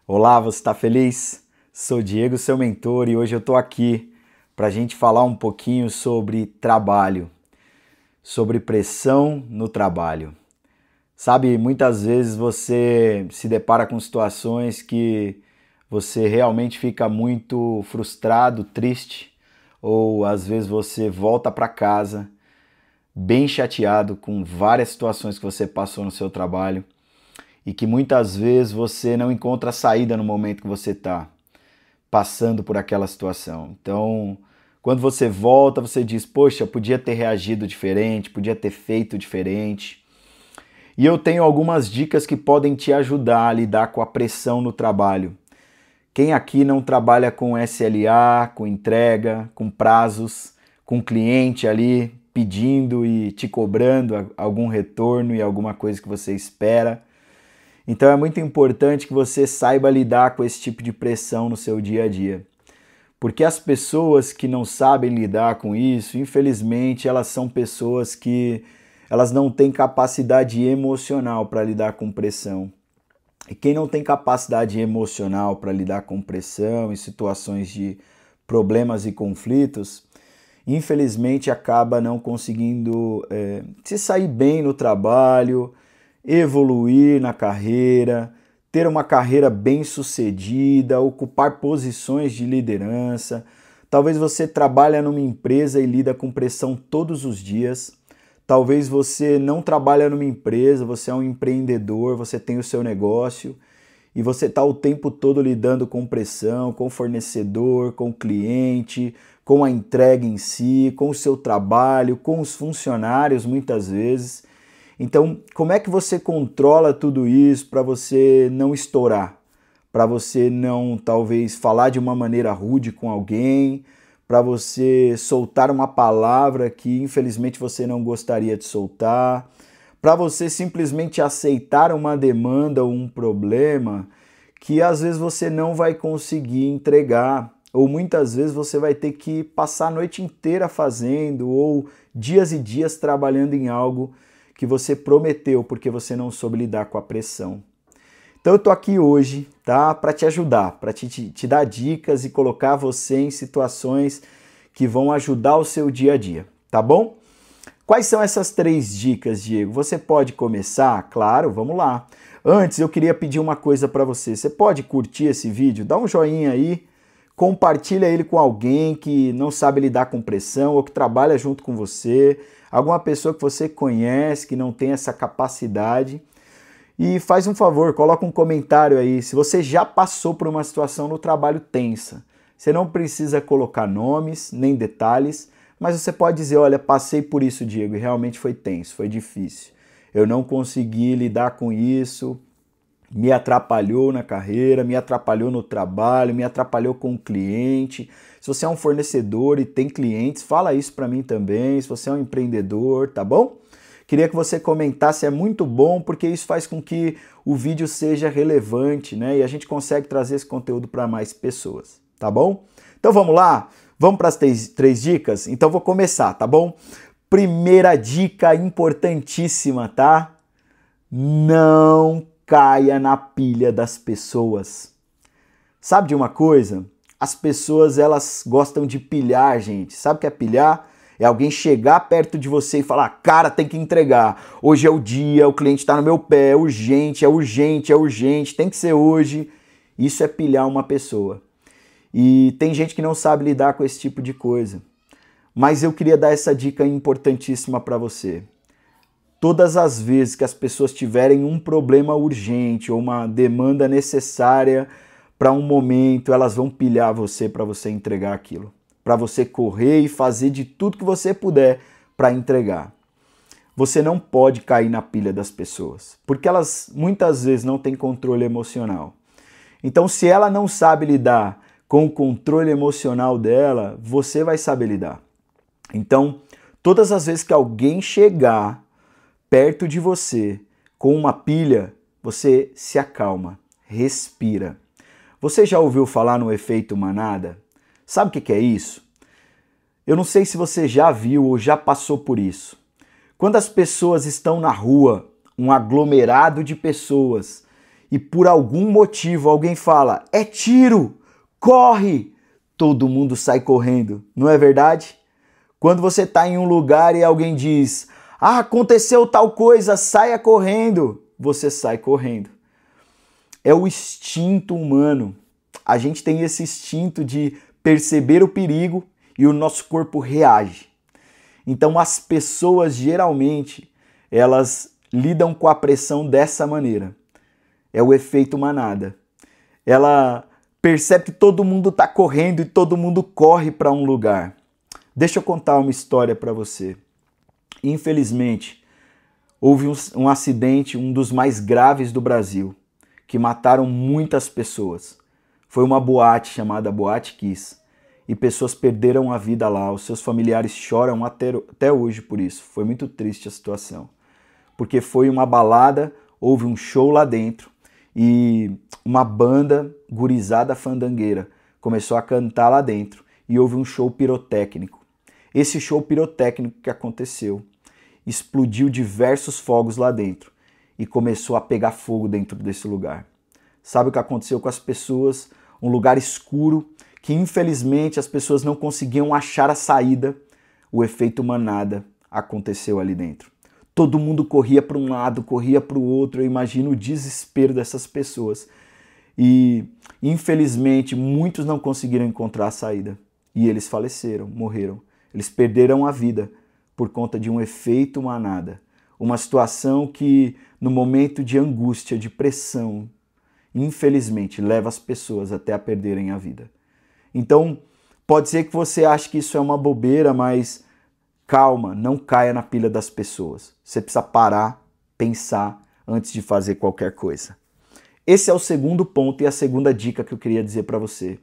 Olá, você está feliz? Sou Diego, seu mentor, e hoje eu estou aqui para a gente falar um pouquinho sobre trabalho, sobre pressão no trabalho. Sabe, muitas vezes você se depara com situações que você realmente fica muito frustrado, triste, ou às vezes você volta para casa bem chateado com várias situações que você passou no seu trabalho e que muitas vezes você não encontra saída no momento que você está passando por aquela situação. Então, quando você volta, você diz: poxa, podia ter reagido diferente, podia ter feito diferente. E eu tenho algumas dicas que podem te ajudar a lidar com a pressão no trabalho. Quem aqui não trabalha com SLA, com entrega, com prazos, com cliente ali pedindo e te cobrando algum retorno e alguma coisa que você espera? Então é muito importante que você saiba lidar com esse tipo de pressão no seu dia a dia. Porque as pessoas que não sabem lidar com isso, infelizmente, elas são pessoas que elas não têm capacidade emocional para lidar com pressão. E quem não tem capacidade emocional para lidar com pressão em situações de problemas e conflitos, infelizmente acaba não conseguindo se sair bem no trabalho, evoluir na carreira, ter uma carreira bem-sucedida, ocupar posições de liderança. Talvez você trabalhe numa empresa e lida com pressão todos os dias. Talvez você não trabalha numa empresa, você é um empreendedor, você tem o seu negócio e você está o tempo todo lidando com pressão, com o fornecedor, com o cliente, com a entrega em si, com o seu trabalho, com os funcionários muitas vezes. Então, como é que você controla tudo isso para você não estourar? Para você não, talvez, falar de uma maneira rude com alguém, para você soltar uma palavra que infelizmente você não gostaria de soltar, para você simplesmente aceitar uma demanda ou um problema que às vezes você não vai conseguir entregar, ou muitas vezes você vai ter que passar a noite inteira fazendo, ou dias e dias trabalhando em algo que você prometeu porque você não soube lidar com a pressão. Então eu tô aqui hoje, tá, para te ajudar, para te dar dicas e colocar você em situações que vão ajudar o seu dia a dia, tá bom? Quais são essas 3 dicas, Diego? Você pode começar? Claro, vamos lá. Antes eu queria pedir uma coisa para você. Você pode curtir esse vídeo? Dá um joinha aí, compartilha ele com alguém que não sabe lidar com pressão ou que trabalha junto com você, alguma pessoa que você conhece que não tem essa capacidade. E faz um favor, coloca um comentário aí se você já passou por uma situação no trabalho tensa. Você não precisa colocar nomes nem detalhes, mas você pode dizer: olha, passei por isso, Diego, e realmente foi tenso, foi difícil. Eu não consegui lidar com isso, me atrapalhou na carreira, me atrapalhou no trabalho, me atrapalhou com o cliente. Se você é um fornecedor e tem clientes, fala isso para mim também. Se você é um empreendedor, tá bom? Queria que você comentasse, é muito bom, porque isso faz com que o vídeo seja relevante, né? E a gente consegue trazer esse conteúdo para mais pessoas, tá bom? Então vamos lá? Vamos para as 3 dicas? Então vou começar, tá bom? Primeira dica importantíssima, tá? Não caia na pilha das pessoas. Sabe de uma coisa? As pessoas, elas gostam de pilhar, gente. Sabe o que é pilhar? É alguém chegar perto de você e falar: cara, tem que entregar. Hoje é o dia, o cliente está no meu pé, é urgente, é urgente, é urgente, tem que ser hoje. Isso é pilhar uma pessoa. E tem gente que não sabe lidar com esse tipo de coisa. Mas eu queria dar essa dica importantíssima para você. Todas as vezes que as pessoas tiverem um problema urgente ou uma demanda necessária para um momento, elas vão pilhar você para você entregar aquilo. Para você correr e fazer de tudo que você puder para entregar. Você não pode cair na pilha das pessoas, porque elas muitas vezes não têm controle emocional. Então, se ela não sabe lidar com o controle emocional dela, você vai saber lidar. Então, todas as vezes que alguém chegar perto de você com uma pilha, você se acalma, respira. Você já ouviu falar no efeito manada? Sabe o que é isso? Eu não sei se você já viu ou já passou por isso. Quando as pessoas estão na rua, um aglomerado de pessoas, e por algum motivo alguém fala, é tiro, corre, todo mundo sai correndo, não é verdade? Quando você está em um lugar e alguém diz, aconteceu tal coisa, saia correndo, você sai correndo. É o instinto humano. A gente tem esse instinto de perceber o perigo e o nosso corpo reage. Então as pessoas geralmente, elas lidam com a pressão dessa maneira. É o efeito manada. Ela percebe que todo mundo está correndo e todo mundo corre para um lugar. Deixa eu contar uma história para você. Infelizmente, houve um acidente, um dos mais graves do Brasil, que mataram muitas pessoas. Foi uma boate chamada Boate Kiss. E pessoas perderam a vida lá. Os seus familiares choram até hoje por isso. Foi muito triste a situação. Porque foi uma balada, houve um show lá dentro e uma banda gurizada fandangueira começou a cantar lá dentro e houve um show pirotécnico. Esse show pirotécnico que aconteceu explodiu diversos fogos lá dentro e começou a pegar fogo dentro desse lugar. Sabe o que aconteceu com as pessoas? Um lugar escuro que infelizmente as pessoas não conseguiam achar a saída. O efeito manada aconteceu ali dentro. Todo mundo corria para um lado, corria para o outro. Eu imagino o desespero dessas pessoas. E infelizmente muitos não conseguiram encontrar a saída. E eles faleceram, morreram. Eles perderam a vida por conta de um efeito manada. Uma situação que no momento de angústia, de pressão, infelizmente leva as pessoas até a perderem a vida. Então, pode ser que você ache que isso é uma bobeira, mas calma, não caia na pilha das pessoas. Você precisa parar, pensar antes de fazer qualquer coisa. Esse é o segundo ponto e a segunda dica que eu queria dizer para você.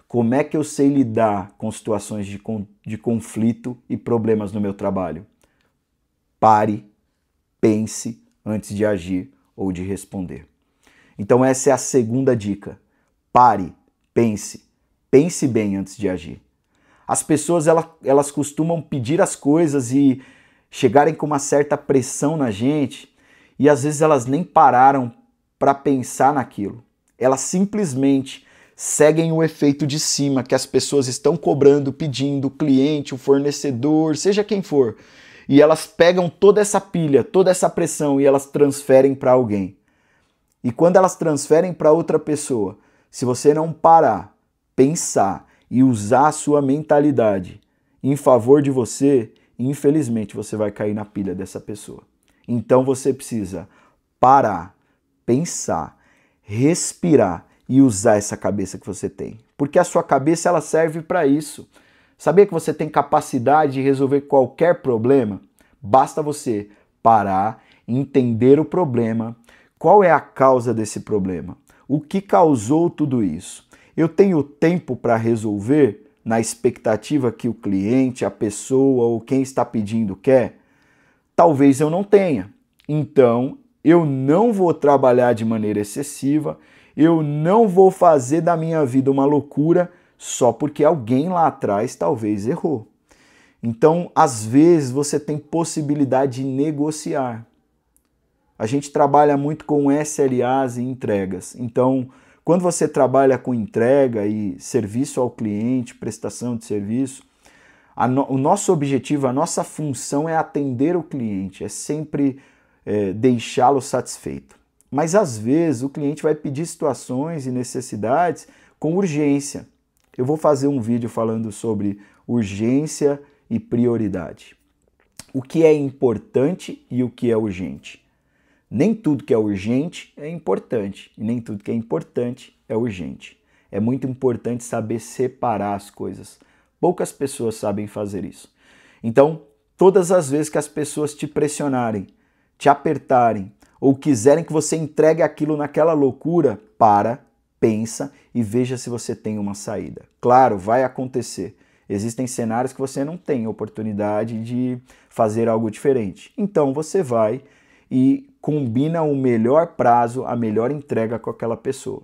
Como é que eu sei lidar com situações de conflito e problemas no meu trabalho? Pare, pense antes de agir ou de responder. Então essa é a segunda dica. Pare, pense bem antes de agir. As pessoas elas costumam pedir as coisas e chegarem com uma certa pressão na gente e às vezes elas nem pararam para pensar naquilo. Elas simplesmente seguem o efeito de cima que as pessoas estão cobrando, pedindo, o cliente, o fornecedor, seja quem for. E elas pegam toda essa pilha, toda essa pressão e elas transferem para alguém. E quando elas transferem para outra pessoa, se você não parar, pensar e usar a sua mentalidade em favor de você, infelizmente você vai cair na pilha dessa pessoa. Então você precisa parar, pensar, respirar e usar essa cabeça que você tem. Porque a sua cabeça ela serve para isso. Sabia que você tem capacidade de resolver qualquer problema? Basta você parar, entender o problema, qual é a causa desse problema, o que causou tudo isso. Eu tenho tempo para resolver na expectativa que o cliente, a pessoa ou quem está pedindo quer? Talvez eu não tenha. Então, eu não vou trabalhar de maneira excessiva, eu não vou fazer da minha vida uma loucura só porque alguém lá atrás talvez errou. Então, às vezes, você tem possibilidade de negociar. A gente trabalha muito com SLAs e entregas. Então, quando você trabalha com entrega e serviço ao cliente, prestação de serviço, o nosso objetivo, a nossa função é atender o cliente, é sempre deixá-lo satisfeito. Mas às vezes o cliente vai pedir situações e necessidades com urgência. Eu vou fazer um vídeo falando sobre urgência e prioridade. O que é importante e o que é urgente. Nem tudo que é urgente é importante e nem tudo que é importante é urgente. É muito importante saber separar as coisas. Poucas pessoas sabem fazer isso. Então, todas as vezes que as pessoas te pressionarem, te apertarem ou quiserem que você entregue aquilo naquela loucura, pensa e veja se você tem uma saída. Claro, vai acontecer. Existem cenários que você não tem oportunidade de fazer algo diferente. Então você vai e combina o melhor prazo, a melhor entrega com aquela pessoa,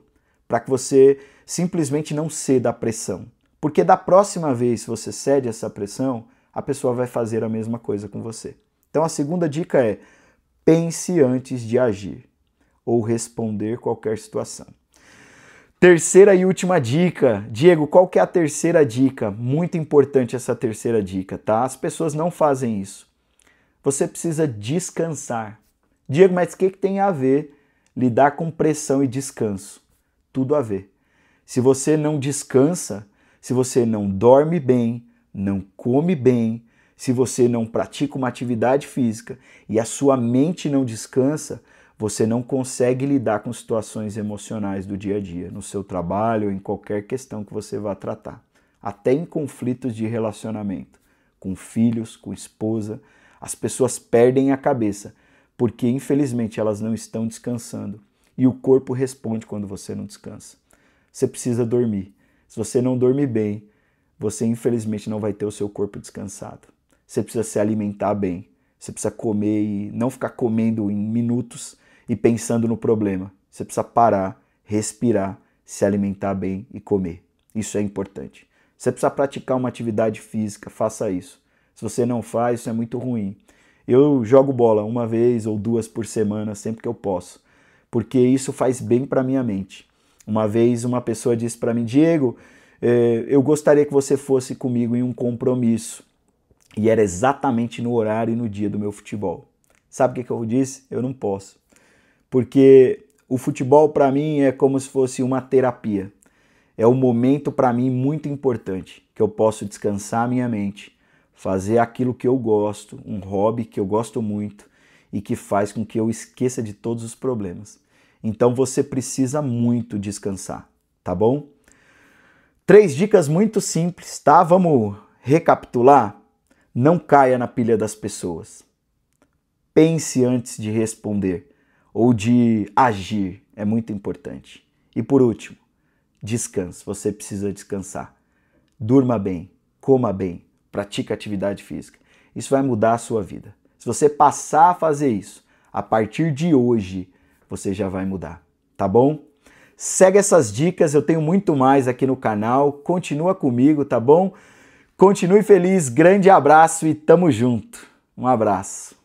para que você simplesmente não ceda à pressão. Porque da próxima vez que você cede essa pressão, a pessoa vai fazer a mesma coisa com você. Então a segunda dica é: pense antes de agir. ou responder qualquer situação. Terceira e última dica. Diego, qual que é a terceira dica? Muito importante essa terceira dica, tá? As pessoas não fazem isso. Você precisa descansar. Diego, mas o que tem a ver lidar com pressão e descanso? Tudo a ver. Se você não descansa, se você não dorme bem, não come bem, se você não pratica uma atividade física e a sua mente não descansa, você não consegue lidar com situações emocionais do dia a dia, no seu trabalho ou em qualquer questão que você vá tratar. Até em conflitos de relacionamento, com filhos, com esposa, as pessoas perdem a cabeça, porque infelizmente elas não estão descansando. E o corpo responde quando você não descansa. Você precisa dormir. Se você não dormir bem, você infelizmente não vai ter o seu corpo descansado. Você precisa se alimentar bem. Você precisa comer e não ficar comendo em minutos e pensando no problema. Você precisa parar, respirar, se alimentar bem e comer. Isso é importante. Você precisa praticar uma atividade física, faça isso. Se você não faz, isso é muito ruim. Eu jogo bola uma vez ou duas por semana, sempre que eu posso, porque isso faz bem para minha mente. Uma vez uma pessoa disse para mim, Diego, eu gostaria que você fosse comigo em um compromisso. E era exatamente no horário e no dia do meu futebol. Sabe o que eu disse? Eu não posso. Porque o futebol para mim é como se fosse uma terapia. É um momento para mim muito importante, que eu posso descansar a minha mente, fazer aquilo que eu gosto, um hobby que eu gosto muito e que faz com que eu esqueça de todos os problemas. Então você precisa muito descansar, tá bom? 3 dicas muito simples, tá? Vamos recapitular? Não caia na pilha das pessoas. Pense antes de responder ou de agir, é muito importante. E por último, descanse, você precisa descansar. Durma bem, coma bem, pratique atividade física. Isso vai mudar a sua vida. Se você passar a fazer isso, a partir de hoje, você já vai mudar, tá bom? Segue essas dicas, eu tenho muito mais aqui no canal, continua comigo, tá bom? Continue feliz, grande abraço e tamo junto. Um abraço.